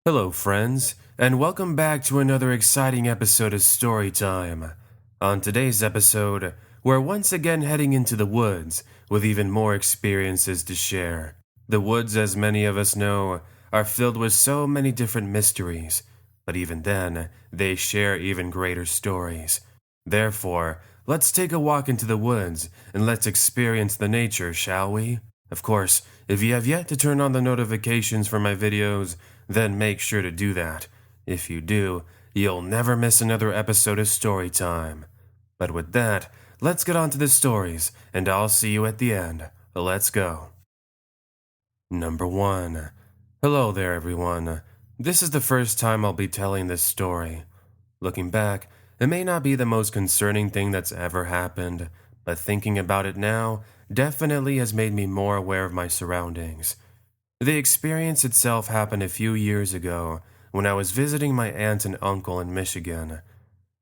Hello, friends, and welcome back to another exciting episode of Storytime. On today's episode, we're once again heading into the woods with even more experiences to share. The woods, as many of us know, are filled with so many different mysteries, but even then, they share even greater stories. Therefore, let's take a walk into the woods and let's experience the nature, shall we? Of course, if you have yet to turn on the notifications for my videos, then make sure to do that. If you do, you'll never miss another episode of Storytime. But with that, let's get on to the stories, and I'll see you at the end. Let's go. Number 1. Hello there, everyone. This is the first time I'll be telling this story. Looking back, it may not be the most concerning thing that's ever happened, but thinking about it now definitely has made me more aware of my surroundings. The experience itself happened a few years ago when I was visiting my aunt and uncle in Michigan.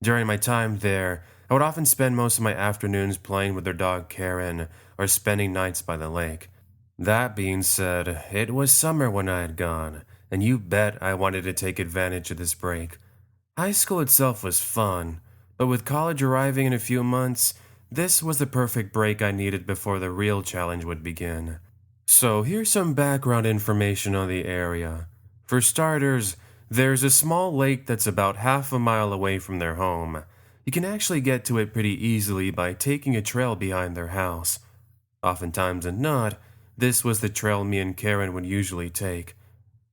During my time there, I would often spend most of my afternoons playing with their dog Karen or spending nights by the lake. That being said, it was summer when I had gone, and you bet I wanted to take advantage of this break. High school itself was fun, but with college arriving in a few months, this was the perfect break I needed before the real challenge would begin. So here's some background information on the area. For starters, there's a small lake that's about half a mile away from their home. You can actually get to it pretty easily by taking a trail behind their house. Oftentimes and not, this was the trail me and Karen would usually take.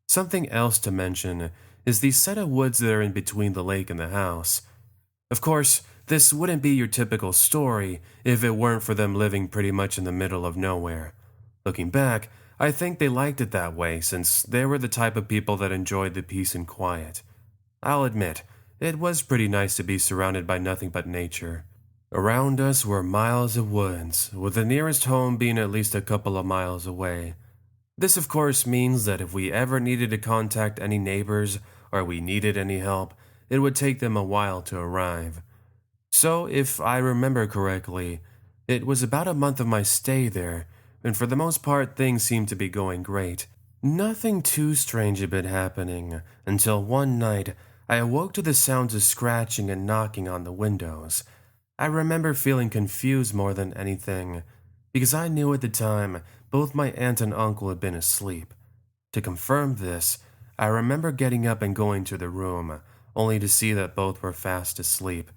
Something else to mention is the set of woods that are in between the lake and the house. Of course, this wouldn't be your typical story if it weren't for them living pretty much in the middle of nowhere. Looking back, I think they liked it that way since they were the type of people that enjoyed the peace and quiet. I'll admit, it was pretty nice to be surrounded by nothing but nature. Around us were miles of woods, with the nearest home being at least a couple of miles away. This of course means that if we ever needed to contact any neighbors or we needed any help, it would take them a while to arrive. So if I remember correctly, it was about a month of my stay there, and for the most part things seemed to be going great. Nothing too strange had been happening until one night I awoke to the sounds of scratching and knocking on the windows. I remember feeling confused more than anything, because I knew at the time both my aunt and uncle had been asleep. To confirm this, I remember getting up and going to the room, only to see that both were fast asleep.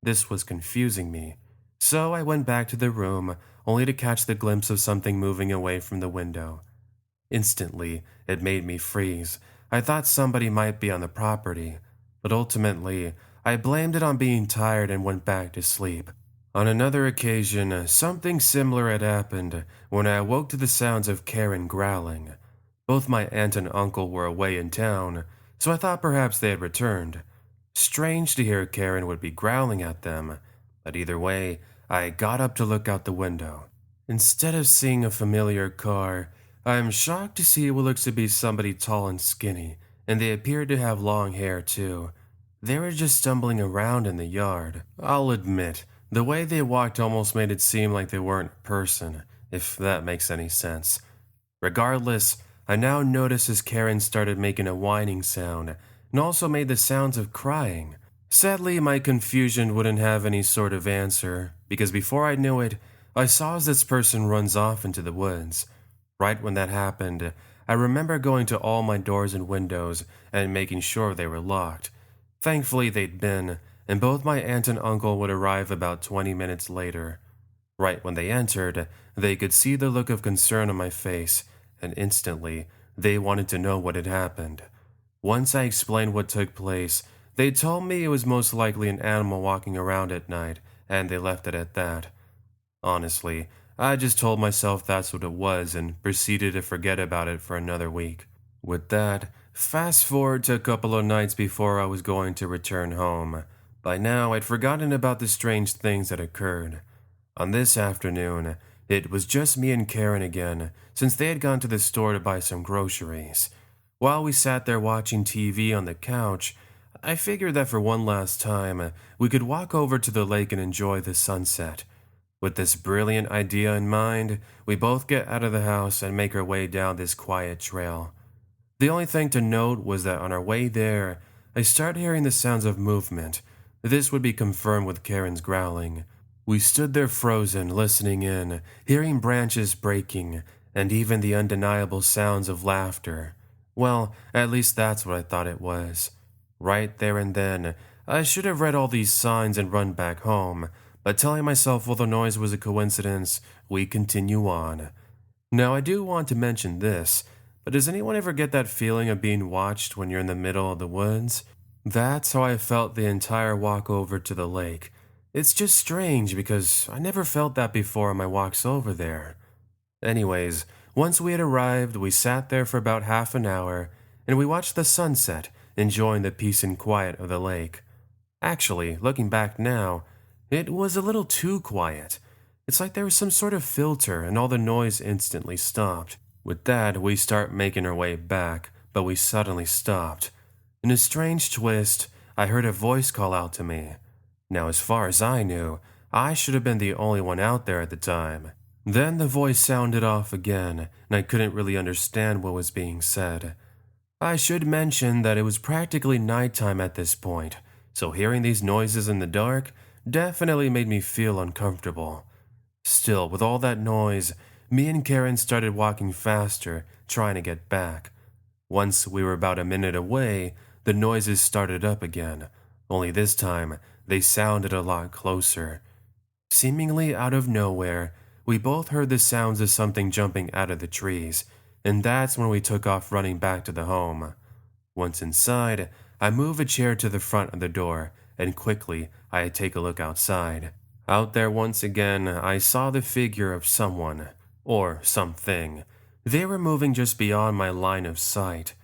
This was confusing me, so I went back to the room, only to catch the glimpse of something moving away from the window. Instantly, it made me freeze. I thought somebody might be on the property, but ultimately, I blamed it on being tired and went back to sleep. On another occasion, something similar had happened when I awoke to the sounds of Karen growling. Both my aunt and uncle were away in town, so I thought perhaps they had returned. Strange to hear Karen would be growling at them, but either way, I got up to look out the window. Instead of seeing a familiar car, I am shocked to see what looks to be somebody tall and skinny, and they appeared to have long hair too. They were just stumbling around in the yard. I'll admit, the way they walked almost made it seem like they weren't a person, if that makes any sense. Regardless, I now noticed as Karen started making a whining sound, and also made the sounds of crying. Sadly, my confusion wouldn't have any sort of answer, because before I knew it, I saw as this person runs off into the woods. Right when that happened, I remember going to all my doors and windows and making sure they were locked. Thankfully they'd been, and both my aunt and uncle would arrive about 20 minutes later. Right when they entered, they could see the look of concern on my face, and instantly, they wanted to know what had happened. Once I explained what took place, they told me it was most likely an animal walking around at night, and they left it at that. Honestly, I just told myself that's what it was and proceeded to forget about it for another week. With that, fast forward to a couple of nights before I was going to return home. By now, I'd forgotten about the strange things that occurred. On this afternoon, it was just me and Karen again, since they had gone to the store to buy some groceries. While we sat there watching TV on the couch, I figured that for one last time, we could walk over to the lake and enjoy the sunset. With this brilliant idea in mind, we both get out of the house and make our way down this quiet trail. The only thing to note was that on our way there, I started hearing the sounds of movement. This would be confirmed with Karen's growling. We stood there frozen, listening in, hearing branches breaking, and even the undeniable sounds of laughter. Well, at least that's what I thought it was. Right there and then, I should have read all these signs and run back home, but telling myself all the noise was a coincidence, we continue on. Now, I do want to mention this, but does anyone ever get that feeling of being watched when you're in the middle of the woods? That's how I felt the entire walk over to the lake. It's just strange because I never felt that before on my walks over there. Anyways, once we had arrived, we sat there for about half an hour, and we watched the sunset, enjoying the peace and quiet of the lake. Actually, looking back now, it was a little too quiet. It's like there was some sort of filter and all the noise instantly stopped. With that, we start making our way back, but we suddenly stopped. In a strange twist, I heard a voice call out to me. Now, as far as I knew, I should have been the only one out there at the time. Then the voice sounded off again, and I couldn't really understand what was being said. I should mention that it was practically nighttime at this point, so hearing these noises in the dark definitely made me feel uncomfortable. Still, with all that noise, me and Karen started walking faster, trying to get back. Once we were about a minute away, the noises started up again, only this time they sounded a lot closer. Seemingly out of nowhere, we both heard the sounds of something jumping out of the trees, and that's when we took off running back to the home. Once inside, I moved a chair to the front of the door, and quickly I take a look outside. Out there once again, I saw the figure of someone, or something. They were moving just beyond my line of sight.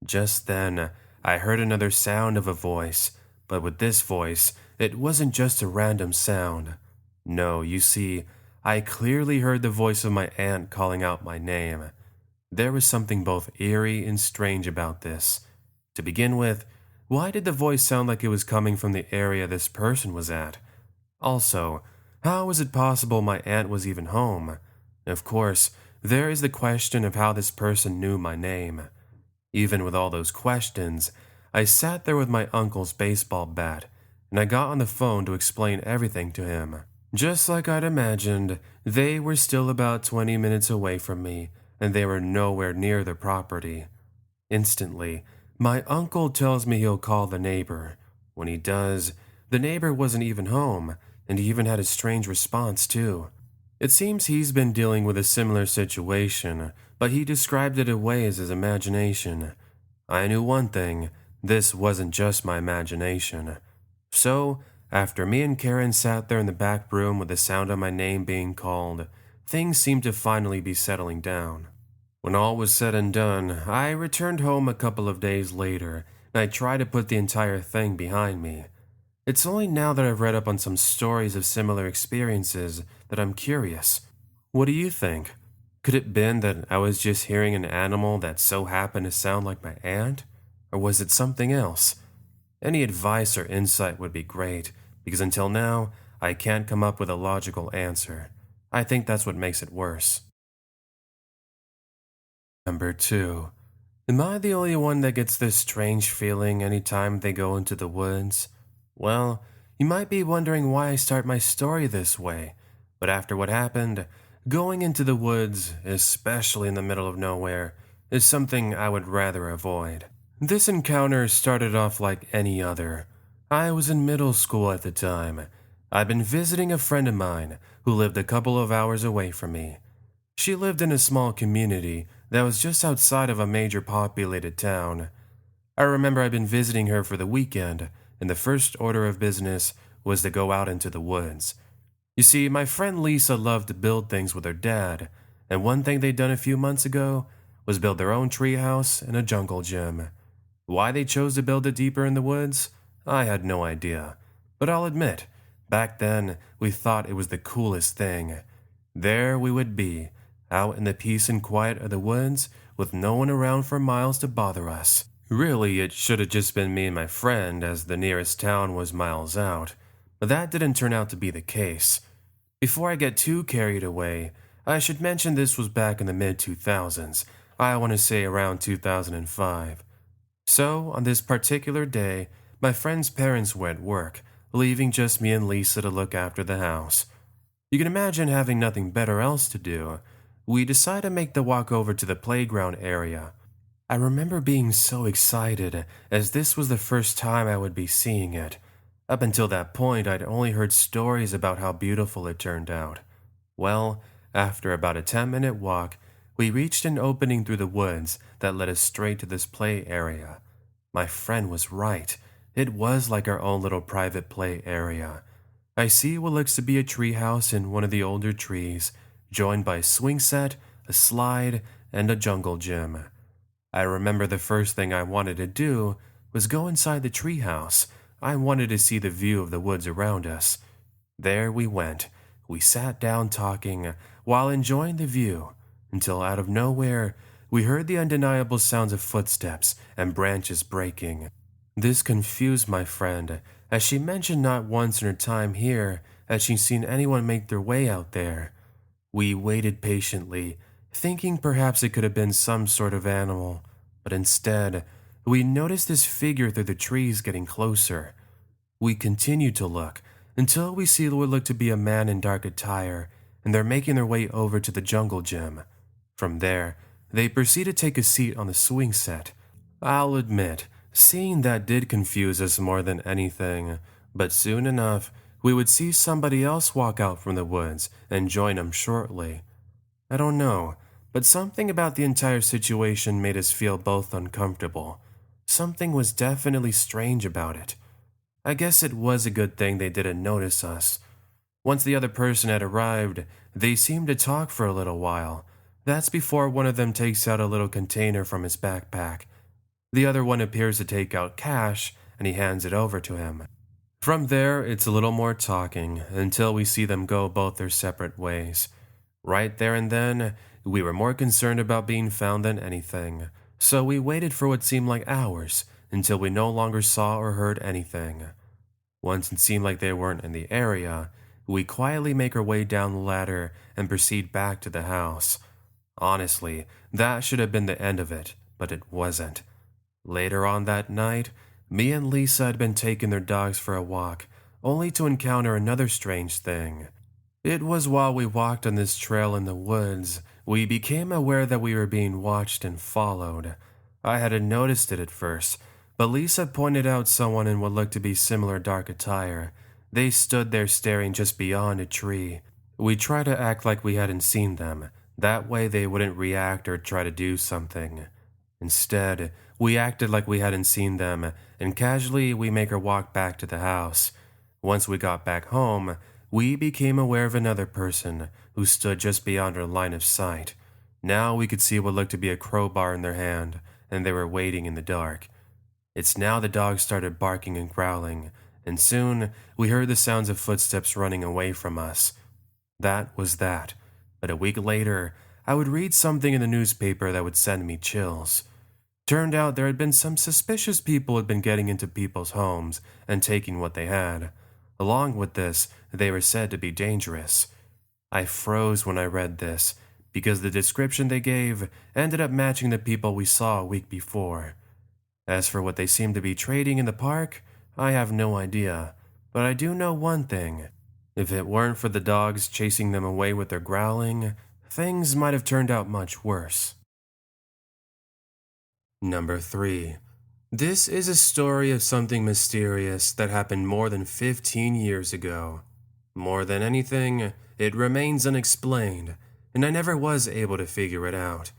Just then, I heard another sound of a voice, but with this voice, it wasn't just a random sound. No, you see, I clearly heard the voice of my aunt calling out my name. There was something both eerie and strange about this. To begin with, why did the voice sound like it was coming from the area this person was at? Also, how was it possible my aunt was even home? Of course, there is the question of how this person knew my name. Even with all those questions, I sat there with my uncle's baseball bat, and I got on the phone to explain everything to him. Just like I'd imagined, they were still about 20 minutes away from me, and they were nowhere near the property. Instantly, my uncle tells me he'll call the neighbor. When he does, the neighbor wasn't even home, and he even had a strange response too. It seems he's been dealing with a similar situation, but he described it away as his imagination. I knew one thing, this wasn't just my imagination. So, after me and Karen sat there in the back room with the sound of my name being called, things seemed to finally be settling down. When all was said and done, I returned home a couple of days later, and I tried to put the entire thing behind me. It's only now that I've read up on some stories of similar experiences that I'm curious. What do you think? Could it been that I was just hearing an animal that so happened to sound like my aunt? Or was it something else? Any advice or insight would be great, because until now, I can't come up with a logical answer. I think that's what makes it worse. Number 2. Am I the only one that gets this strange feeling anytime they go into the woods? Well, you might be wondering why I start my story this way, but after what happened, going into the woods, especially in the middle of nowhere, is something I would rather avoid. This encounter started off like any other. I was in middle school at the time. I'd been visiting a friend of mine who lived a couple of hours away from me. She lived in a small community that was just outside of a major populated town. I remember I'd been visiting her for the weekend, and the first order of business was to go out into the woods. You see, my friend Lisa loved to build things with her dad, and one thing they'd done a few months ago was build their own treehouse and a jungle gym. Why they chose to build it deeper in the woods, I had no idea. But I'll admit, back then, we thought it was the coolest thing. There we would be, out in the peace and quiet of the woods, with no one around for miles to bother us. Really, it should have just been me and my friend, as the nearest town was miles out. But that didn't turn out to be the case. Before I get too carried away, I should mention this was back in the mid-2000s. I want to say around 2005. So, on this particular day, my friend's parents were at work, leaving just me and Lisa to look after the house. You can imagine having nothing better else to do. We decided to make the walk over to the playground area. I remember being so excited, as this was the first time I would be seeing it. Up until that point, I'd only heard stories about how beautiful it turned out. Well, after about a 10-minute walk, we reached an opening through the woods that led us straight to this play area. My friend was right. It was like our own little private play area. I see what looks to be a treehouse in one of the older trees, joined by a swing set, a slide, and a jungle gym. I remember the first thing I wanted to do was go inside the treehouse. I wanted to see the view of the woods around us. There we went. We sat down talking while enjoying the view, until out of nowhere, we heard the undeniable sounds of footsteps and branches breaking. This confused my friend, as she mentioned not once in her time here had she seen anyone make their way out there. We waited patiently, thinking perhaps it could have been some sort of animal, but instead, we noticed this figure through the trees getting closer. We continued to look until we see what looked to be a man in dark attire, and they're making their way over to the jungle gym. From there, they proceed to take a seat on the swing set. I'll admit, seeing that did confuse us more than anything, but soon enough, we would see somebody else walk out from the woods and join them shortly. I don't know, but something about the entire situation made us feel both uncomfortable. Something was definitely strange about it. I guess it was a good thing they didn't notice us. Once the other person had arrived, they seemed to talk for a little while. That's before one of them takes out a little container from his backpack. The other one appears to take out cash, and he hands it over to him. From there, it's a little more talking, until we see them go both their separate ways. Right there and then, we were more concerned about being found than anything, so we waited for what seemed like hours, until we no longer saw or heard anything. Once it seemed like they weren't in the area, we quietly make our way down the ladder and proceed back to the house. Honestly, that should have been the end of it, but it wasn't. Later on that night, me and Lisa had been taking their dogs for a walk, only to encounter another strange thing. It was while we walked on this trail in the woods, we became aware that we were being watched and followed. I hadn't noticed it at first, but Lisa pointed out someone in what looked to be similar dark attire. They stood there staring just beyond a tree. We tried to act like we hadn't seen them. That way they wouldn't react or try to do something. Instead, we acted like we hadn't seen them, and casually we make our walk back to the house. Once we got back home, we became aware of another person who stood just beyond our line of sight. Now we could see what looked to be a crowbar in their hand, and they were waiting in the dark. It's now the dogs started barking and growling, and soon we heard the sounds of footsteps running away from us. That was that. But a week later, I would read something in the newspaper that would send me chills. Turned out there had been some suspicious people who had been getting into people's homes and taking what they had. Along with this, they were said to be dangerous. I froze when I read this, because the description they gave ended up matching the people we saw a week before. As for what they seemed to be trading in the park, I have no idea, but I do know one thing. If it weren't for the dogs chasing them away with their growling, things might have turned out much worse. Number 3. This is a story of something mysterious that happened more than 15 years ago. More than anything, it remains unexplained, and I never was able to figure it out.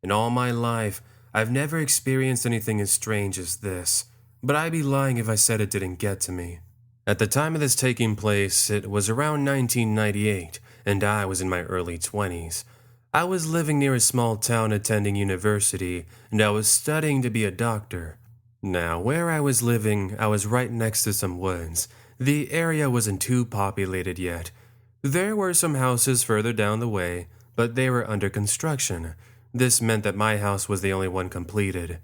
In all my life, I've never experienced anything as strange as this, but I'd be lying if I said it didn't get to me. At the time of this taking place, it was around 1998, and I was in my early 20s. I was living near a small town attending university, and I was studying to be a doctor. Now, where I was living, I was right next to some woods. The area wasn't too populated yet. There were some houses further down the way, but they were under construction. This meant that my house was the only one completed.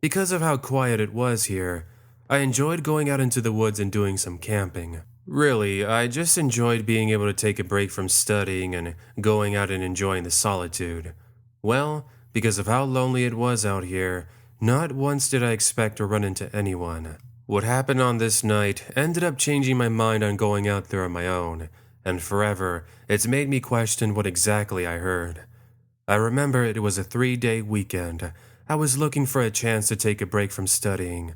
Because of how quiet it was here, I enjoyed going out into the woods and doing some camping. Really, I just enjoyed being able to take a break from studying and going out and enjoying the solitude. Well, because of how lonely it was out here, not once did I expect to run into anyone. What happened on this night ended up changing my mind on going out there on my own, and forever, it's made me question what exactly I heard. I remember it was a 3-day weekend. I was looking for a chance to take a break from studying.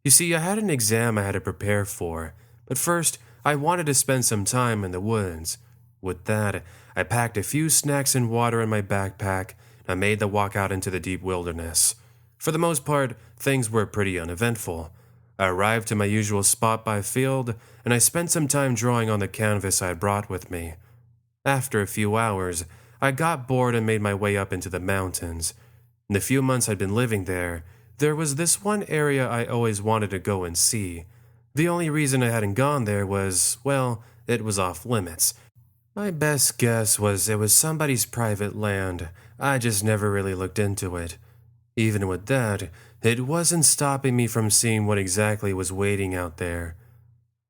You see, I had an exam I had to prepare for, but first, I wanted to spend some time in the woods. With that, I packed a few snacks and water in my backpack, and I made the walk out into the deep wilderness. For the most part, things were pretty uneventful. I arrived to my usual spot by field, and I spent some time drawing on the canvas I had brought with me. After a few hours, I got bored and made my way up into the mountains. In the few months I'd been living there, there was this one area I always wanted to go and see. The only reason I hadn't gone there was, well, it was off limits. My best guess was it was somebody's private land. I just never really looked into it. Even with that, it wasn't stopping me from seeing what exactly was waiting out there.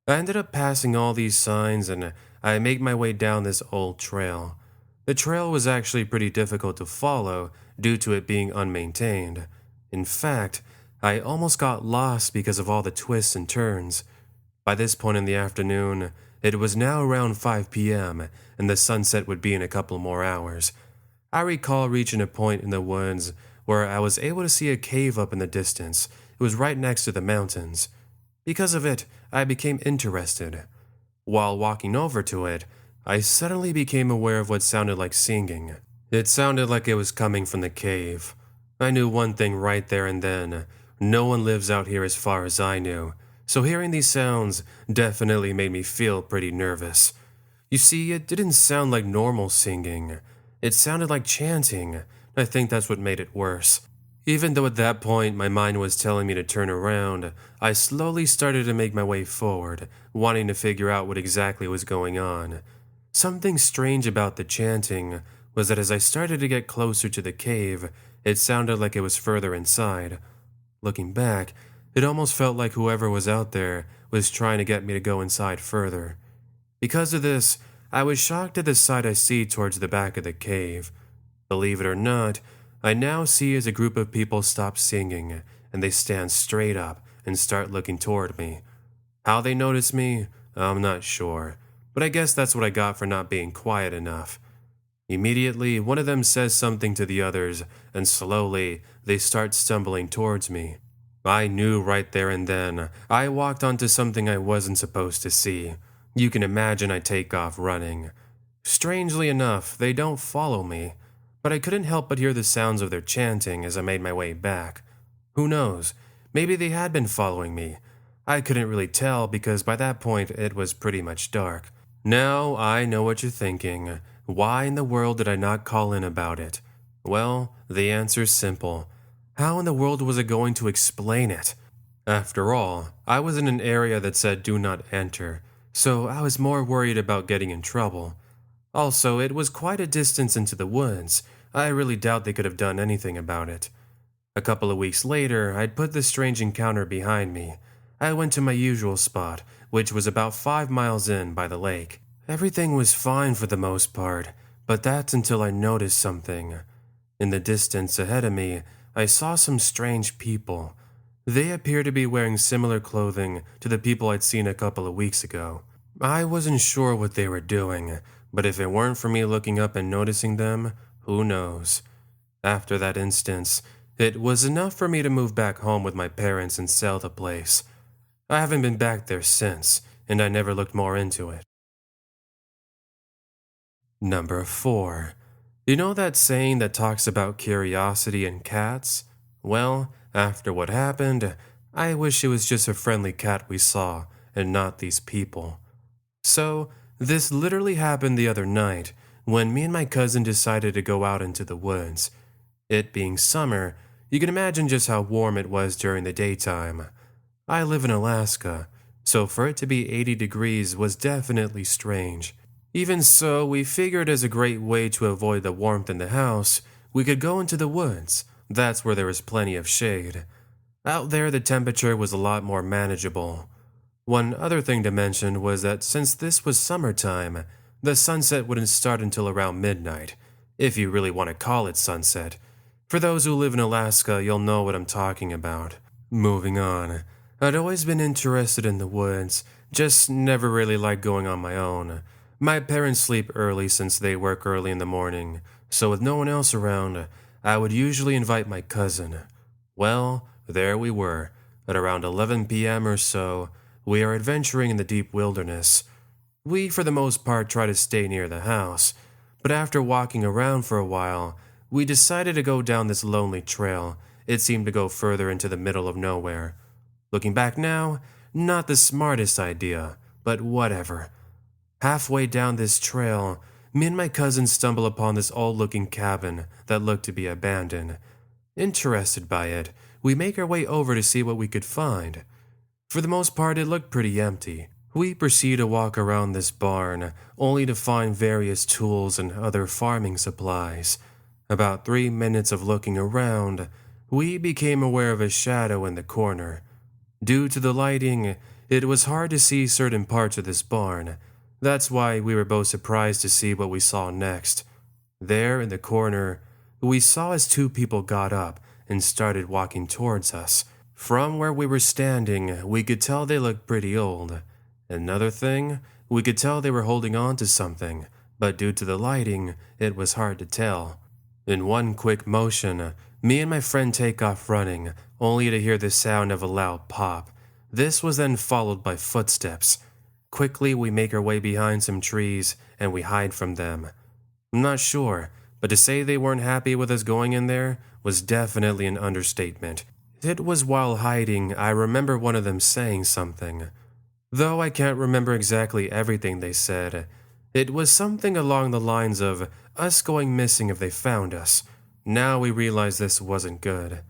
I ended up passing all these signs and I made my way down this old trail. The trail was actually pretty difficult to follow due to it being unmaintained. In fact, I almost got lost because of all the twists and turns. By this point in the afternoon, it was now around 5 p.m., and the sunset would be in a couple more hours. I recall reaching a point in the woods where I was able to see a cave up in the distance. It was right next to the mountains. Because of it, I became interested. While walking over to it, I suddenly became aware of what sounded like singing. It sounded like it was coming from the cave. I knew one thing right there and then. No one lives out here as far as I knew, so hearing these sounds definitely made me feel pretty nervous. You see, it didn't sound like normal singing. It sounded like chanting. I think that's what made it worse. Even though at that point my mind was telling me to turn around, I slowly started to make my way forward, wanting to figure out what exactly was going on. Something strange about the chanting was that as I started to get closer to the cave, it sounded like it was further inside. Looking back, it almost felt like whoever was out there was trying to get me to go inside further. Because of this, I was shocked at the sight I see towards the back of the cave. Believe it or not, I now see as a group of people stop singing, and they stand straight up and start looking toward me. How they notice me, I'm not sure, but I guess that's what I got for not being quiet enough. Immediately, one of them says something to the others, and slowly, they start stumbling towards me. I knew right there and then, I walked onto something I wasn't supposed to see. You can imagine I take off running. Strangely enough, they don't follow me, but I couldn't help but hear the sounds of their chanting as I made my way back. Who knows, maybe they had been following me. I couldn't really tell because by that point it was pretty much dark. Now I know what you're thinking. Why in the world did I not call in about it? Well, the answer's simple. How in the world was I going to explain it? After all, I was in an area that said do not enter, so I was more worried about getting in trouble. Also, it was quite a distance into the woods. I really doubt they could have done anything about it. A couple of weeks later, I'd put this strange encounter behind me. I went to my usual spot, which was about 5 miles in by the lake. Everything was fine for the most part, but that's until I noticed something. In the distance ahead of me, I saw some strange people. They appeared to be wearing similar clothing to the people I'd seen a couple of weeks ago. I wasn't sure what they were doing, but if it weren't for me looking up and noticing them, who knows? After that instance, it was enough for me to move back home with my parents and sell the place. I haven't been back there since, and I never looked more into it. Number 4. You know that saying that talks about curiosity in cats? Well, after what happened, I wish it was just a friendly cat we saw, and not these people. So, this literally happened the other night, when me and my cousin decided to go out into the woods. It being summer, you can imagine just how warm it was during the daytime. I live in Alaska, so for it to be 80 degrees was definitely strange. Even so, we figured as a great way to avoid the warmth in the house, we could go into the woods. That's where there was plenty of shade. Out there, the temperature was a lot more manageable. One other thing to mention was that since this was summertime, the sunset wouldn't start until around midnight, if you really want to call it sunset. For those who live in Alaska, you'll know what I'm talking about. Moving on. I'd always been interested in the woods, just never really liked going on my own. My parents sleep early since they work early in the morning, so with no one else around, I would usually invite my cousin. Well, there we were. At around 11 p.m. or so, we are adventuring in the deep wilderness. We, for the most part, try to stay near the house, but after walking around for a while, we decided to go down this lonely trail. It seemed to go further into the middle of nowhere. Looking back now, not the smartest idea, but whatever. Halfway down this trail, me and my cousin stumble upon this old-looking cabin that looked to be abandoned. Interested by it, we make our way over to see what we could find. For the most part, it looked pretty empty. We proceed to walk around this barn, only to find various tools and other farming supplies. About 3 minutes of looking around, we became aware of a shadow in the corner. Due to the lighting, it was hard to see certain parts of this barn. That's why we were both surprised to see what we saw next. There in the corner, we saw as two people got up and started walking towards us. From where we were standing, we could tell they looked pretty old. Another thing, we could tell they were holding on to something, but due to the lighting, it was hard to tell. In one quick motion, me and my friend take off running, only to hear the sound of a loud pop. This was then followed by footsteps. Quickly, we make our way behind some trees, and we hide from them. I'm not sure, but to say they weren't happy with us going in there was definitely an understatement. It was while hiding, I remember one of them saying something. Though I can't remember exactly everything they said, it was something along the lines of us going missing if they found us. Now we realize this wasn't good.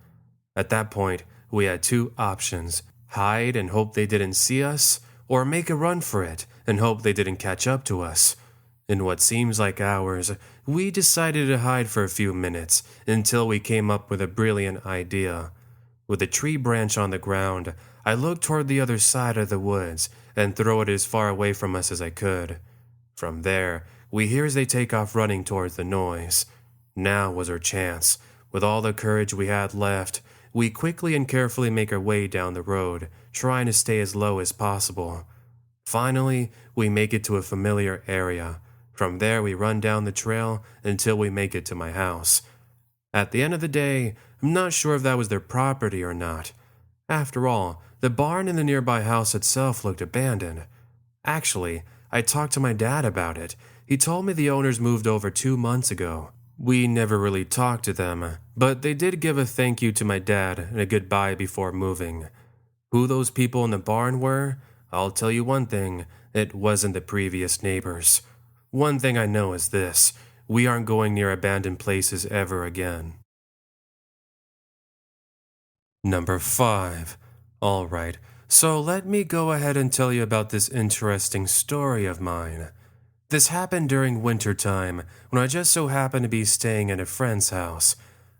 At that point, we had two options: hide and hope they didn't see us, or make a run for it and hope they didn't catch up to us. In what seems like hours, we decided to hide for a few minutes until we came up with a brilliant idea. With a tree branch on the ground, I looked toward the other side of the woods and throw it as far away from us as I could. From there, we hear as they take off running towards the noise. Now was our chance. With all the courage we had left, we quickly and carefully make our way down the road, trying to stay as low as possible. Finally, we make it to a familiar area. From there, we run down the trail until we make it to my house. At the end of the day, I'm not sure if that was their property or not. After all, the barn in the nearby house itself looked abandoned. Actually, I talked to my dad about it. He told me the owners moved over 2 months ago. We never really talked to them, but they did give a thank you to my dad and a goodbye before moving. Who those people in the barn were? I'll tell you one thing, it wasn't the previous neighbors. One thing I know is this: we aren't going near abandoned places ever again. Number 5. Alright, so let me go ahead and tell you about this interesting story of mine. This happened during winter time, when I just so happened to be staying at a friend's house.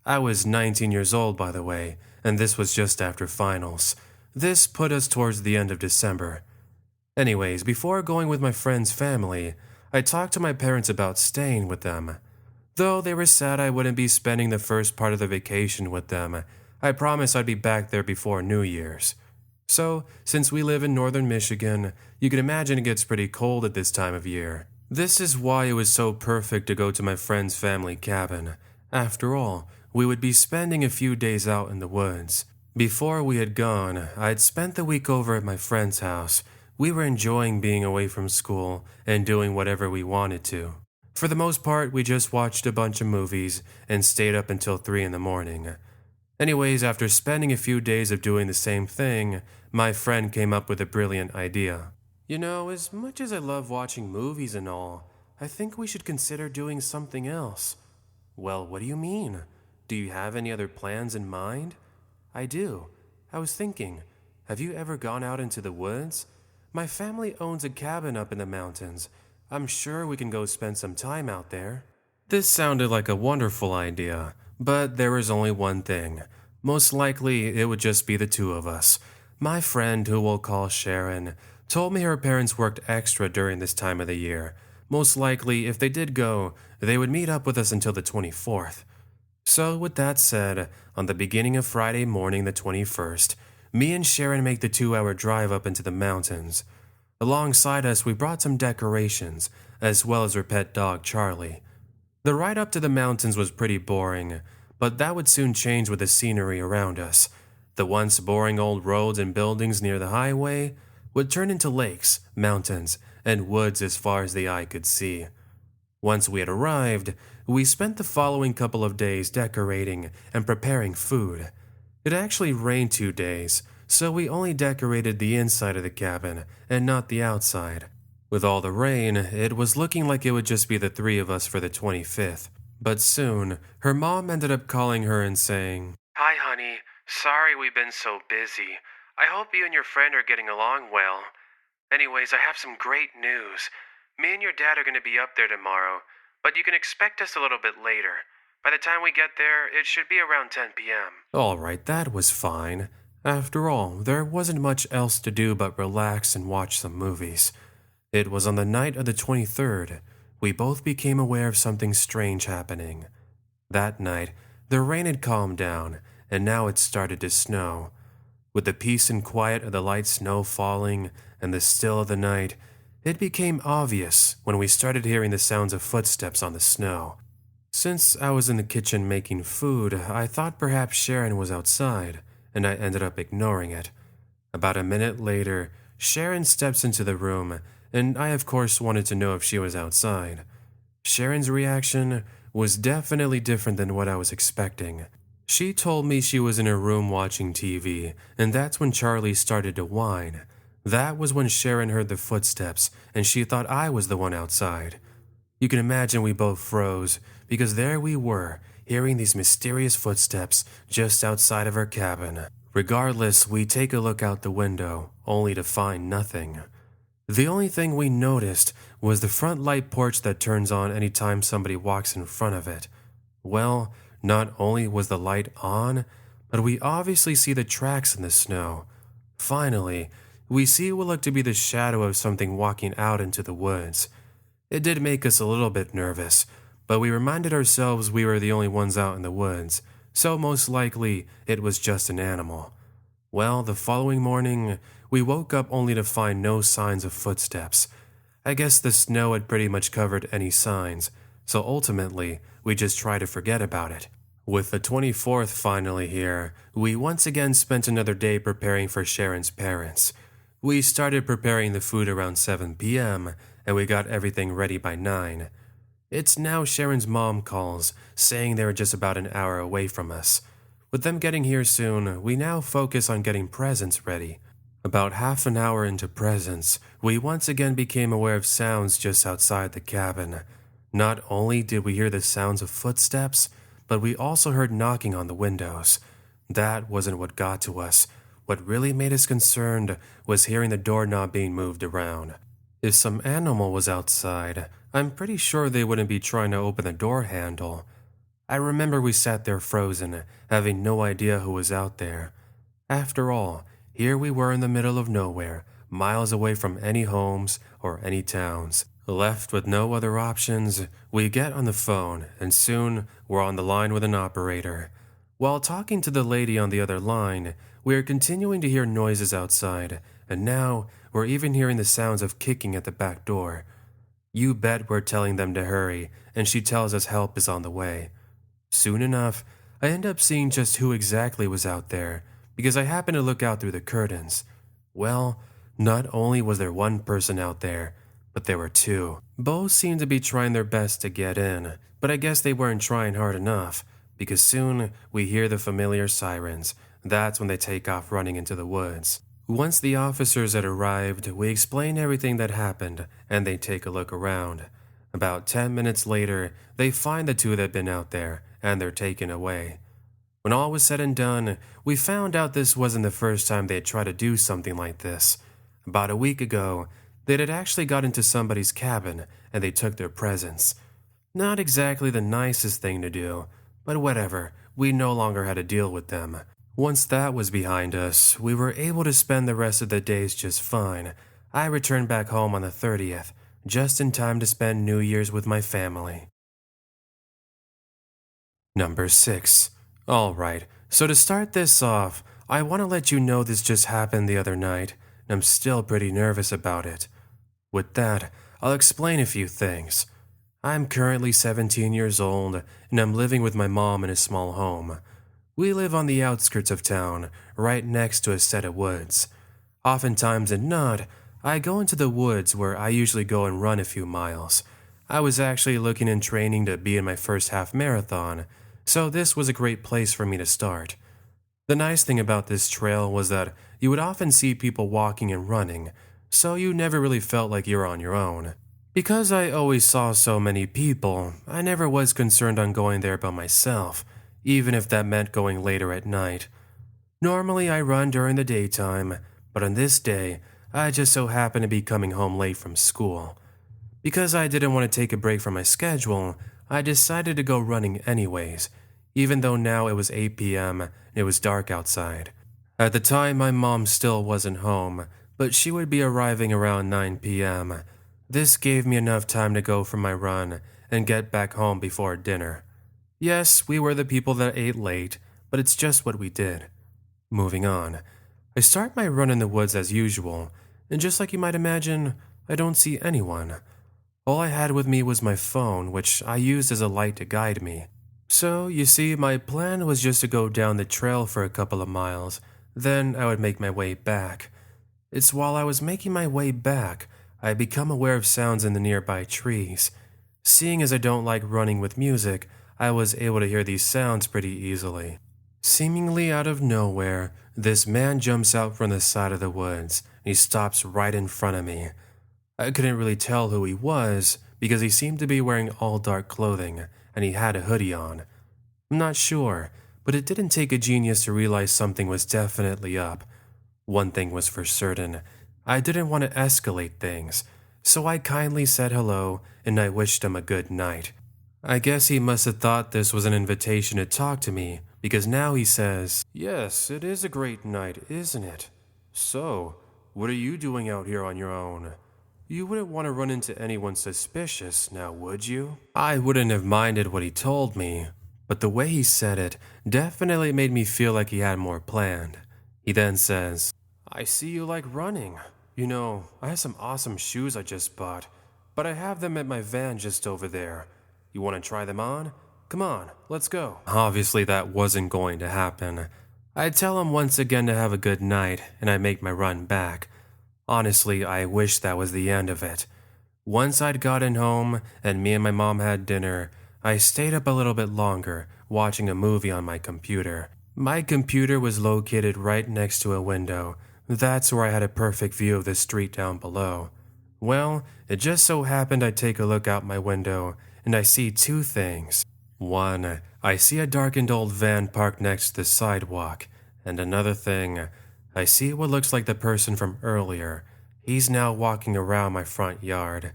I was 19 years old, by the way, and this was just after finals. This put us towards the end of December. Anyways, before going with my friend's family, I talked to my parents about staying with them. Though they were sad I wouldn't be spending the first part of the vacation with them, I promised I'd be back there before New Year's. So, since we live in northern Michigan, you can imagine it gets pretty cold at this time of year. This is why it was so perfect to go to my friend's family cabin. After all, we would be spending a few days out in the woods. Before we had gone, I'd spent the week over at my friend's house. We were enjoying being away from school and doing whatever we wanted to. For the most part, we just watched a bunch of movies and stayed up until 3 in the morning. Anyways, after spending a few days of doing the same thing, my friend came up with a brilliant idea. You know, as much as I love watching movies and all, I think we should consider doing something else. Well, what do you mean? Do you have any other plans in mind? I do. I was thinking, have you ever gone out into the woods? My family owns a cabin up in the mountains. I'm sure we can go spend some time out there. This sounded like a wonderful idea, but there was only one thing. Most likely, it would just be the two of us. My friend, who we'll call Sharon, told me her parents worked extra during this time of the year. Most likely, if they did go, they would meet up with us until the 24th. So, with that said, on the beginning of Friday morning, the 21st, me and Sharon make the 2-hour drive up into the mountains. Alongside us, we brought some decorations, as well as her pet dog, Charlie. The ride up to the mountains was pretty boring, but that would soon change with the scenery around us. The once boring old roads and buildings near the highway would turn into lakes, mountains, and woods as far as the eye could see. Once we had arrived, we spent the following couple of days decorating and preparing food. It actually rained 2 days, so we only decorated the inside of the cabin and not the outside. With all the rain, it was looking like it would just be the three of us for the 25th. But soon, her mom ended up calling her and saying, "Hi, honey. Sorry we've been so busy. I hope you and your friend are getting along well. Anyways, I have some great news. Me and your dad are going to be up there tomorrow, but you can expect us a little bit later. By the time we get there, it should be around 10 p.m. Alright, that was fine. After all, there wasn't much else to do but relax and watch some movies. It was on the night of the 23rd, we both became aware of something strange happening. That night, the rain had calmed down, and now it started to snow. With the peace and quiet of the light snow falling and the still of the night, it became obvious when we started hearing the sounds of footsteps on the snow. Since I was in the kitchen making food, I thought perhaps Sharon was outside, and I ended up ignoring it. About a minute later, Sharon steps into the room, and I of course wanted to know if she was outside. Sharon's reaction was definitely different than what I was expecting. She told me she was in her room watching TV, and that's when Charlie started to whine. That was when Sharon heard the footsteps, and she thought I was the one outside. You can imagine we both froze, because there we were, hearing these mysterious footsteps just outside of our cabin. Regardless, we take a look out the window, only to find nothing. The only thing we noticed was the front light porch that turns on anytime somebody walks in front of it. Well, not only was the light on, but we obviously see the tracks in the snow. Finally, we see what looked to be the shadow of something walking out into the woods. It did make us a little bit nervous, but we reminded ourselves we were the only ones out in the woods, so most likely it was just an animal. Well, the following morning, we woke up only to find no signs of footsteps. I guess the snow had pretty much covered any signs, so ultimately, we just tried to forget about it. With the 24th finally here, we once again spent another day preparing for Sharon's parents. We started preparing the food around 7 p.m., and we got everything ready by 9. It's now Sharon's mom calls, saying they were just about an hour away from us. With them getting here soon, we now focus on getting presents ready. About half an hour into presents, we once again became aware of sounds just outside the cabin. Not only did we hear the sounds of footsteps, but we also heard knocking on the windows. That wasn't what got to us. What really made us concerned was hearing the doorknob being moved around. If some animal was outside, I'm pretty sure they wouldn't be trying to open the door handle. I remember we sat there frozen, having no idea who was out there. After all, here we were in the middle of nowhere, miles away from any homes or any towns. Left with no other options, we get on the phone, and soon we're on the line with an operator. While talking to the lady on the other line, we are continuing to hear noises outside, and now we're even hearing the sounds of kicking at the back door. You bet we're telling them to hurry, and she tells us help is on the way. Soon enough, I end up seeing just who exactly was out there, because I happen to look out through the curtains. Well, not only was there one person out there, but there were two. Both seemed to be trying their best to get in, but I guess they weren't trying hard enough, because soon we hear the familiar sirens. That's when they take off running into the woods. Once the officers had arrived, we explain everything that happened, and they take a look around. About 10 minutes later, they find the two that had been out there, and they're taken away. When all was said and done, we found out this wasn't the first time they had tried to do something like this. About a week ago, they had actually got into somebody's cabin, and they took their presents. Not exactly the nicest thing to do, but whatever, we no longer had to deal with them. Once that was behind us, we were able to spend the rest of the days just fine. I returned back home on the 30th, just in time to spend New Year's with my family. Number 6. Alright, so to start this off, I want to let you know this just happened the other night, and I'm still pretty nervous about it. With that, I'll explain a few things. I'm currently 17 years old, and I'm living with my mom in a small home. We live on the outskirts of town, right next to a set of woods. Oftentimes and not, I go into the woods where I usually go and run a few miles. I was actually looking in training to be in my first half marathon, so this was a great place for me to start. The nice thing about this trail was that you would often see people walking and running, so you never really felt like you're on your own. Because I always saw so many people, I never was concerned on going there by myself, even if that meant going later at night. Normally I run during the daytime, but on this day, I just so happened to be coming home late from school. Because I didn't want to take a break from my schedule, I decided to go running anyways, even though now it was 8 p.m. and it was dark outside. At the time, my mom still wasn't home, but she would be arriving around 9 p.m. This gave me enough time to go for my run and get back home before dinner. Yes, we were the people that ate late, but it's just what we did. Moving on. I start my run in the woods as usual, and just like you might imagine, I don't see anyone. All I had with me was my phone, which I used as a light to guide me. So, you see, my plan was just to go down the trail for a couple of miles, then I would make my way back. It's while I was making my way back, I become aware of sounds in the nearby trees. Seeing as I don't like running with music, I was able to hear these sounds pretty easily. Seemingly out of nowhere, this man jumps out from the side of the woods, and he stops right in front of me. I couldn't really tell who he was because he seemed to be wearing all dark clothing and he had a hoodie on. I'm not sure, but it didn't take a genius to realize something was definitely up. One thing was for certain, I didn't want to escalate things, so I kindly said hello and I wished him a good night. I guess he must have thought this was an invitation to talk to me because now he says, "Yes, it is a great night, isn't it? So, what are you doing out here on your own? You wouldn't want to run into anyone suspicious, now would you?" I wouldn't have minded what he told me, but the way he said it definitely made me feel like he had more planned. He then says, "I see you like running. You know, I have some awesome shoes I just bought, but I have them at my van just over there. You want to try them on? Come on, let's go." Obviously that wasn't going to happen. I tell him once again to have a good night and I make my run back. Honestly, I wish that was the end of it. Once I'd gotten home and me and my mom had dinner, I stayed up a little bit longer, watching a movie on my computer. My computer was located right next to a window. That's where I had a perfect view of the street down below. Well, it just so happened I take a look out my window, and I see two things. One, I see a darkened old van parked next to the sidewalk, and another thing, I see what looks like the person from earlier. He's now walking around my front yard.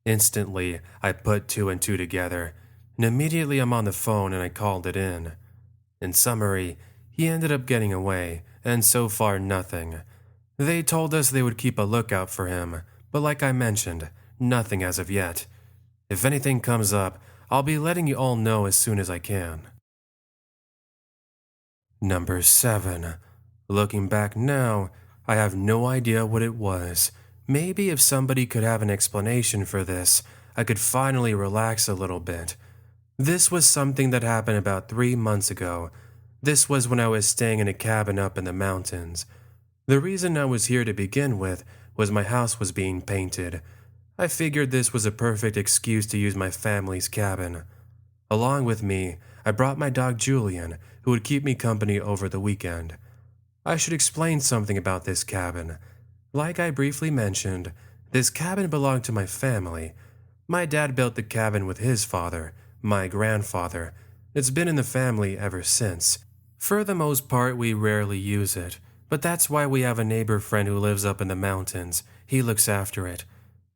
Instantly, I put two and two together, and immediately I'm on the phone and I called it in. In summary, he ended up getting away, and so far nothing. They told us they would keep a lookout for him, but like I mentioned, nothing as of yet. If anything comes up, I'll be letting you all know as soon as I can. Number 7. Looking back now, I have no idea what it was. Maybe if somebody could have an explanation for this, I could finally relax a little bit. This was something that happened about 3 months ago. This was when I was staying in a cabin up in the mountains. The reason I was here to begin with was my house was being painted. I figured this was a perfect excuse to use my family's cabin. Along with me, I brought my dog Julian, who would keep me company over the weekend. I should explain something about this cabin. Like I briefly mentioned, this cabin belonged to my family. My dad built the cabin with his father, my grandfather. It's been in the family ever since. For the most part, we rarely use it, but that's why we have a neighbor friend who lives up in the mountains. He looks after it.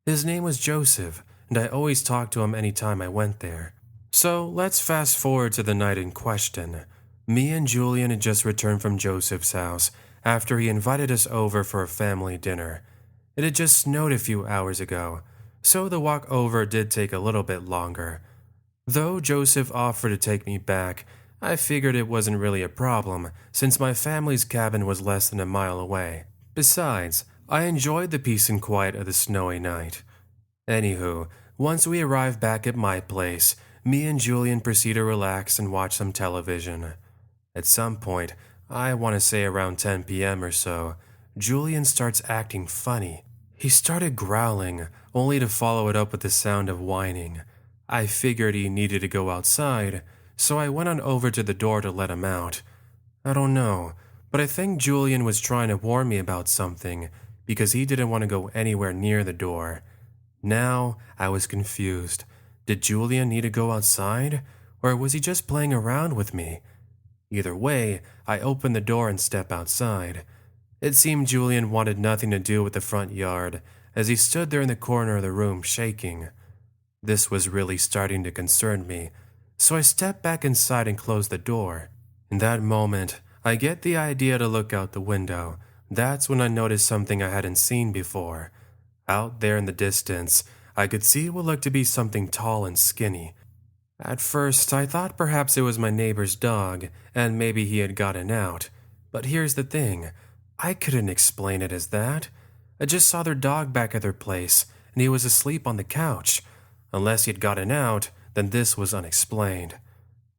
His name was Joseph, and I always talked to him anytime I went there. So let's fast forward to the night in question. Me and Julian had just returned from Joseph's house after he invited us over for a family dinner. It had just snowed a few hours ago, so the walk over did take a little bit longer. Though Joseph offered to take me back, I figured it wasn't really a problem since my family's cabin was less than a mile away. Besides, I enjoyed the peace and quiet of the snowy night. Anywho, once we arrived back at my place, me and Julian proceed to relax and watch some television. At some point, I want to say around 10 p.m. or so, Julian starts acting funny. He started growling, only to follow it up with the sound of whining. I figured he needed to go outside, so I went on over to the door to let him out. I don't know, but I think Julian was trying to warn me about something because he didn't want to go anywhere near the door. Now, I was confused. Did Julian need to go outside, or was he just playing around with me? Either way, I opened the door and stepped outside. It seemed Julian wanted nothing to do with the front yard, as he stood there in the corner of the room shaking. This was really starting to concern me, so I stepped back inside and closed the door. In that moment, I get the idea to look out the window. That's when I noticed something I hadn't seen before. Out there in the distance, I could see what looked to be something tall and skinny. At first, I thought perhaps it was my neighbor's dog, and maybe he had gotten out. But here's the thing, I couldn't explain it as that. I just saw their dog back at their place, and he was asleep on the couch. Unless he had gotten out, then this was unexplained.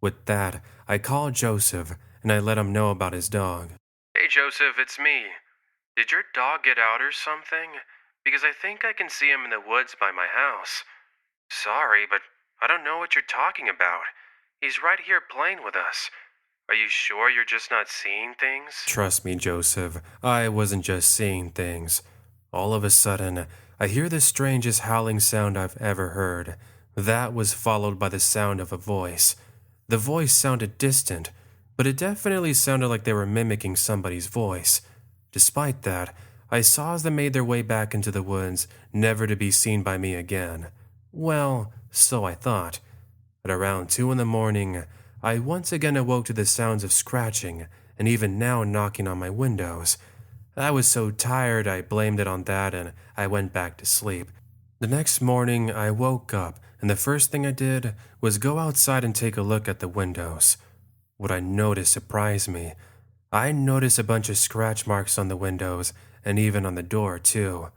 With that, I called Joseph, and I let him know about his dog. Hey Joseph, it's me. Did your dog get out or something? Because I think I can see him in the woods by my house. Sorry, but I don't know what you're talking about. He's right here playing with us. Are you sure you're just not seeing things? Trust me, Joseph, I wasn't just seeing things. All of a sudden, I hear the strangest howling sound I've ever heard. That was followed by the sound of a voice. The voice sounded distant, but it definitely sounded like they were mimicking somebody's voice. Despite that, I saw as they made their way back into the woods, never to be seen by me again. Well, so I thought. At around 2 in the morning, I once again awoke to the sounds of scratching, and even now knocking on my windows. I was so tired I blamed it on that and I went back to sleep. The next morning, I woke up, and the first thing I did was go outside and take a look at the windows. What I noticed surprised me. I noticed a bunch of scratch marks on the windows, and even on the door, too.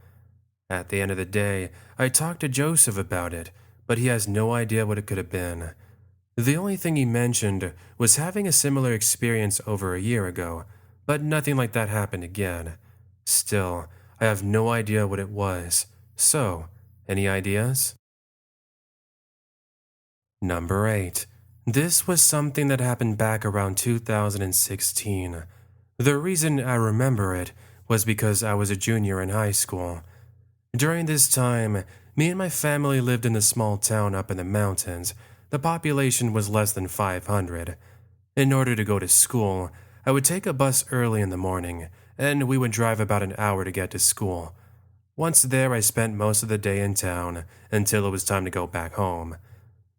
At the end of the day, I talked to Joseph about it, but he has no idea what it could have been. The only thing he mentioned was having a similar experience over a year ago, but nothing like that happened again. Still, I have no idea what it was. So, any ideas? Number 8. This was something that happened back around 2016. The reason I remember it was because I was a junior in high school. During this time, me and my family lived in a small town up in the mountains. The population was less than 500. In order to go to school, I would take a bus early in the morning, and we would drive about an hour to get to school. Once there, I spent most of the day in town until it was time to go back home.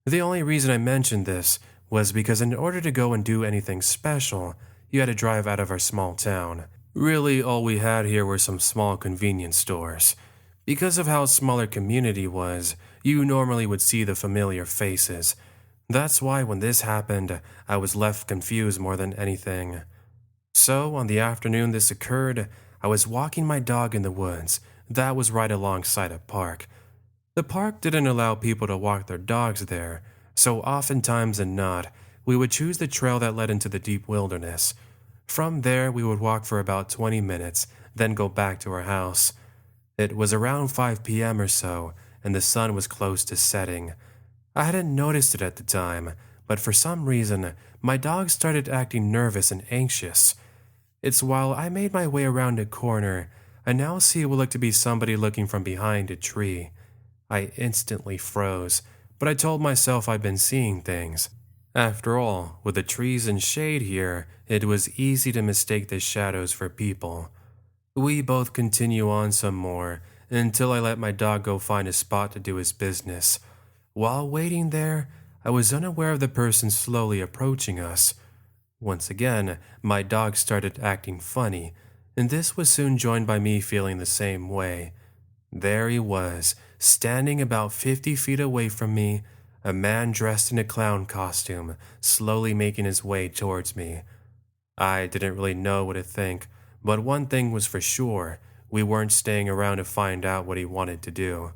The only reason I mentioned this was because in order to go and do anything special, you had to drive out of our small town. Really, all we had here were some small convenience stores. Because of how small our community was, you normally would see the familiar faces. That's why when this happened, I was left confused more than anything. So, on the afternoon this occurred, I was walking my dog in the woods. That was right alongside a park. The park didn't allow people to walk their dogs there, so oftentimes than not, we would choose the trail that led into the deep wilderness. From there, we would walk for about 20 minutes, then go back to our house. It was around 5 p.m. or so, and the sun was close to setting. I hadn't noticed it at the time, but for some reason, my dog started acting nervous and anxious. It's while I made my way around a corner, I now see what looked to be somebody looking from behind a tree. I instantly froze, but I told myself I'd been seeing things. After all, with the trees and shade here, it was easy to mistake the shadows for people. We both continue on some more, until I let my dog go find a spot to do his business. While waiting there, I was unaware of the person slowly approaching us. Once again, my dog started acting funny, and this was soon joined by me feeling the same way. There he was, standing about 50 feet away from me. a man dressed in a clown costume, slowly making his way towards me. I didn't really know what to think, but one thing was for sure, we weren't staying around to find out what he wanted to do.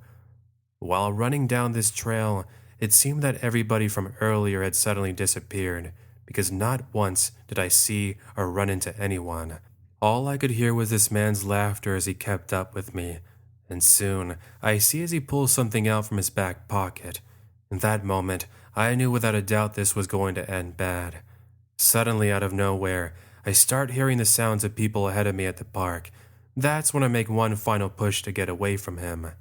While running down this trail, it seemed that everybody from earlier had suddenly disappeared, because not once did I see or run into anyone. All I could hear was this man's laughter as he kept up with me, and soon I see as he pulls something out from his back pocket. In that moment, I knew without a doubt this was going to end bad. Suddenly, out of nowhere, I start hearing the sounds of people ahead of me at the park. That's when I make one final push to get away from him.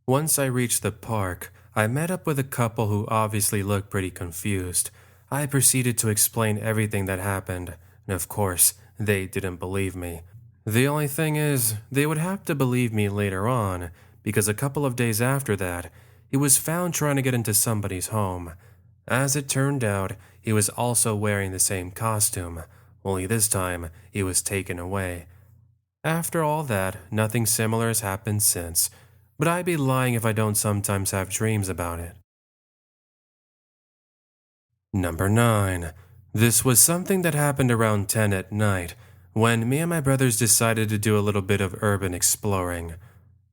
Once I reached the park, I met up with a couple who obviously looked pretty confused. I proceeded to explain everything that happened, and of course, they didn't believe me. The only thing is, they would have to believe me later on, because a couple of days after that, he was found trying to get into somebody's home. As it turned out, he was also wearing the same costume, only this time he was taken away. After all that, nothing similar has happened since, but I'd be lying if I don't sometimes have dreams about it. Number 9. This was something that happened around 10 at night, when me and my brothers decided to do a little bit of urban exploring.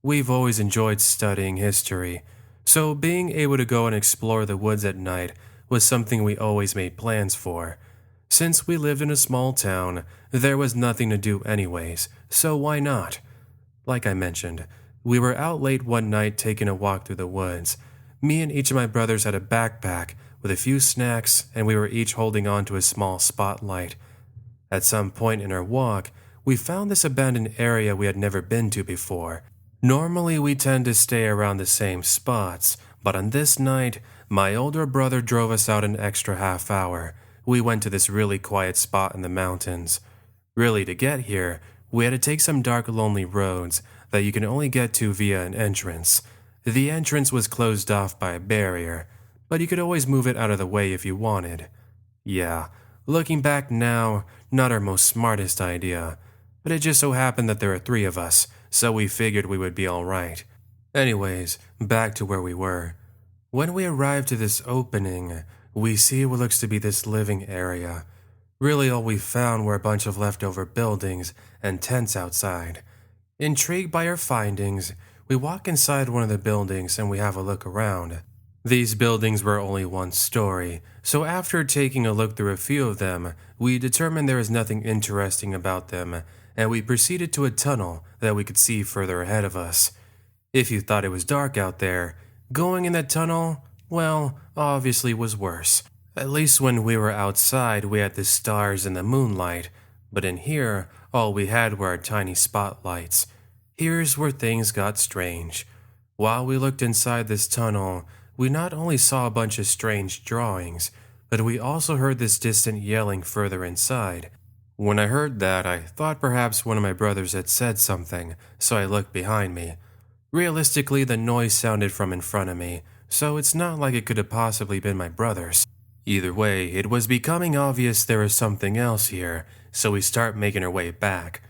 We've always enjoyed studying history, so being able to go and explore the woods at night was something we always made plans for. Since we lived in a small town, there was nothing to do anyways, so why not? Like I mentioned, we were out late one night taking a walk through the woods. Me and each of my brothers had a backpack with a few snacks, and we were each holding on to a small spotlight. At some point in our walk, we found this abandoned area we had never been to before. Normally, we tend to stay around the same spots, but on this night, my older brother drove us out an extra half hour. We went to this really quiet spot in the mountains. Really, to get here, we had to take some dark, lonely roads that you can only get to via an entrance. The entrance was closed off by a barrier, but you could always move it out of the way if you wanted. Yeah, looking back now, not our most smartest idea, but it just so happened that there were 3 of us, so we figured we would be alright. Anyways, back to where we were. When we arrived to this opening, we see what looks to be this living area. Really, all we found were a bunch of leftover buildings and tents outside. Intrigued by our findings, we walk inside one of the buildings and we have a look around. These buildings were only one story, so after taking a look through a few of them, we determined there was nothing interesting about them, and we proceeded to a tunnel that we could see further ahead of us. If you thought it was dark out there, going in that tunnel, well, obviously was worse. At least when we were outside, we had the stars and the moonlight, but in here, all we had were our tiny spotlights. Here's where things got strange. While we looked inside this tunnel, we not only saw a bunch of strange drawings, but we also heard this distant yelling further inside. When I heard that, I thought perhaps one of my brothers had said something, so I looked behind me. Realistically, the noise sounded from in front of me, so it's not like it could have possibly been my brothers. Either way, it was becoming obvious there was something else here, so we start making our way back.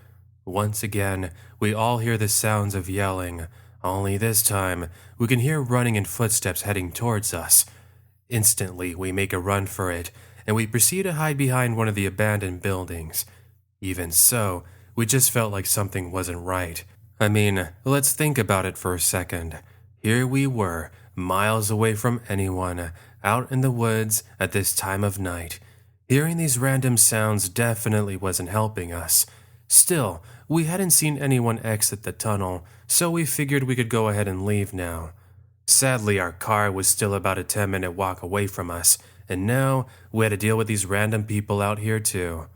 Once again, we all hear the sounds of yelling, only this time, we can hear running and footsteps heading towards us. Instantly, we make a run for it, and we proceed to hide behind one of the abandoned buildings. Even so, we just felt like something wasn't right. I mean, let's think about it for a second. Here we were, miles away from anyone, out in the woods at this time of night. Hearing these random sounds definitely wasn't helping us. Still, we hadn't seen anyone exit the tunnel, so we figured we could go ahead and leave now. Sadly, our car was still about a 10-minute walk away from us, and now we had to deal with these random people out here too.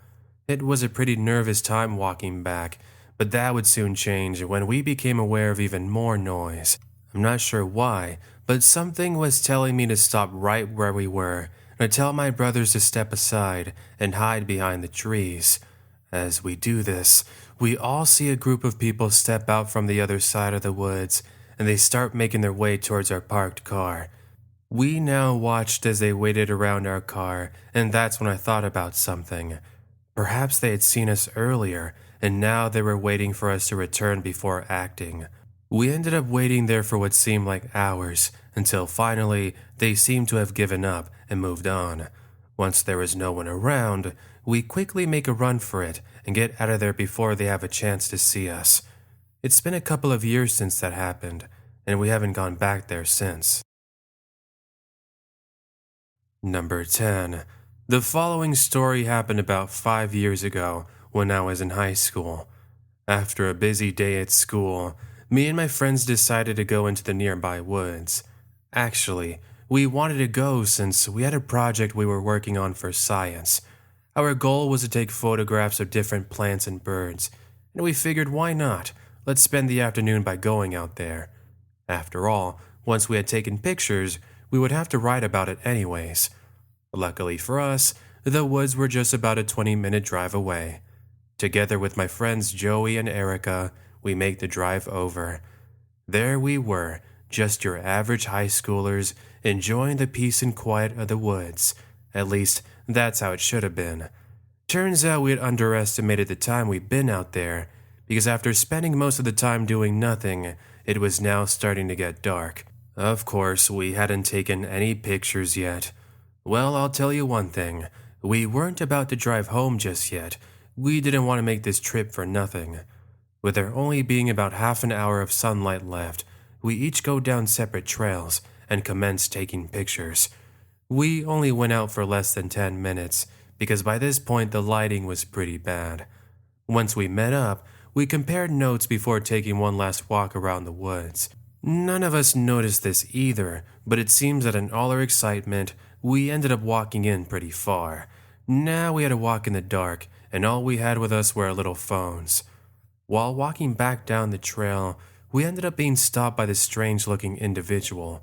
It was a pretty nervous time walking back, but that would soon change when we became aware of even more noise. I'm not sure why, but something was telling me to stop right where we were, and to tell my brothers to step aside and hide behind the trees. As we do this, we all see a group of people step out from the other side of the woods, and they start making their way towards our parked car. We now watched as they waited around our car, and that's when I thought about something. Perhaps they had seen us earlier, and now they were waiting for us to return before acting. We ended up waiting there for what seemed like hours, until finally they seemed to have given up and moved on. Once there was no one around, we quickly make a run for it and get out of there before they have a chance to see us. It's been a couple of years since that happened, and we haven't gone back there since. Number 10. The following story happened about 5 years ago when I was in high school. After a busy day at school, me and my friends decided to go into the nearby woods. Actually, we wanted to go since we had a project we were working on for science. Our goal was to take photographs of different plants and birds, and we figured why not? Let's spend the afternoon by going out there. After all, once we had taken pictures, we would have to write about it anyways. Luckily for us, the woods were just about a 20-minute drive away. Together with my friends Joey and Erica, we make the drive over. There we were, just your average high schoolers, enjoying the peace and quiet of the woods. At least, that's how it should have been. Turns out we had underestimated the time we'd been out there, because after spending most of the time doing nothing, it was now starting to get dark. Of course, we hadn't taken any pictures yet. Well, I'll tell you one thing. We weren't about to drive home just yet. We didn't want to make this trip for nothing. With there only being about half an hour of sunlight left, we each go down separate trails and commence taking pictures. We only went out for less than 10 minutes, because by this point the lighting was pretty bad. Once we met up, we compared notes before taking one last walk around the woods. None of us noticed this either, but it seems that in all our excitement, we ended up walking in pretty far. Now we had to walk in the dark, and all we had with us were our little phones. While walking back down the trail, we ended up being stopped by this strange-looking individual.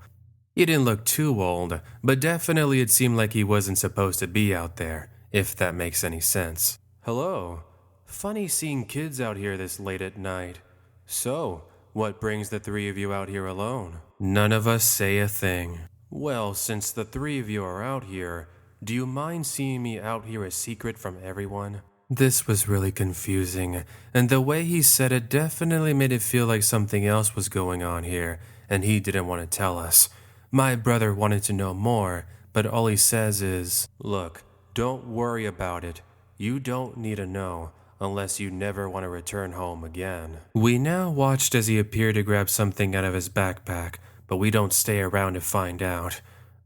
He didn't look too old, but definitely it seemed like he wasn't supposed to be out there, if that makes any sense. Hello. Funny seeing kids out here this late at night. So, what brings the three of you out here alone? None of us say a thing. Well, since the three of you are out here, do you mind seeing me out here a secret from everyone? This was really confusing, and the way he said it definitely made it feel like something else was going on here, and he didn't want to tell us. My brother wanted to know more, but all he says is, "Look, don't worry about it. You don't need to know, unless you never want to return home again." We now watched as he appeared to grab something out of his backpack, but we don't stay around to find out.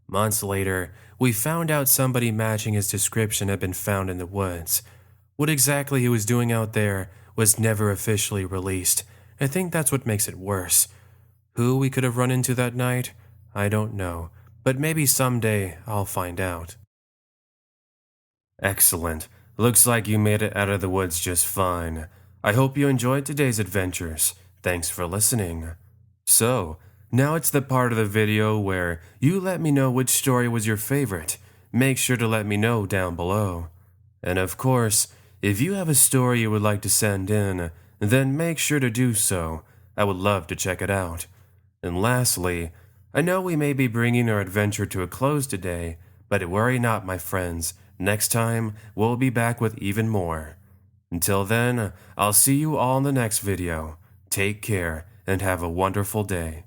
Months later, we found out somebody matching his description had been found in the woods. What exactly he was doing out there was never officially released. I think that's what makes it worse. Who we could have run into that night? I don't know, but maybe someday I'll find out. Excellent. Looks like you made it out of the woods just fine. I hope you enjoyed today's adventures. Thanks for listening. So, now it's the part of the video where you let me know which story was your favorite. Make sure to let me know down below. And of course, if you have a story you would like to send in, then make sure to do so. I would love to check it out. And lastly, I know we may be bringing our adventure to a close today, but worry not, my friends. Next time, we'll be back with even more. Until then, I'll see you all in the next video. Take care and have a wonderful day.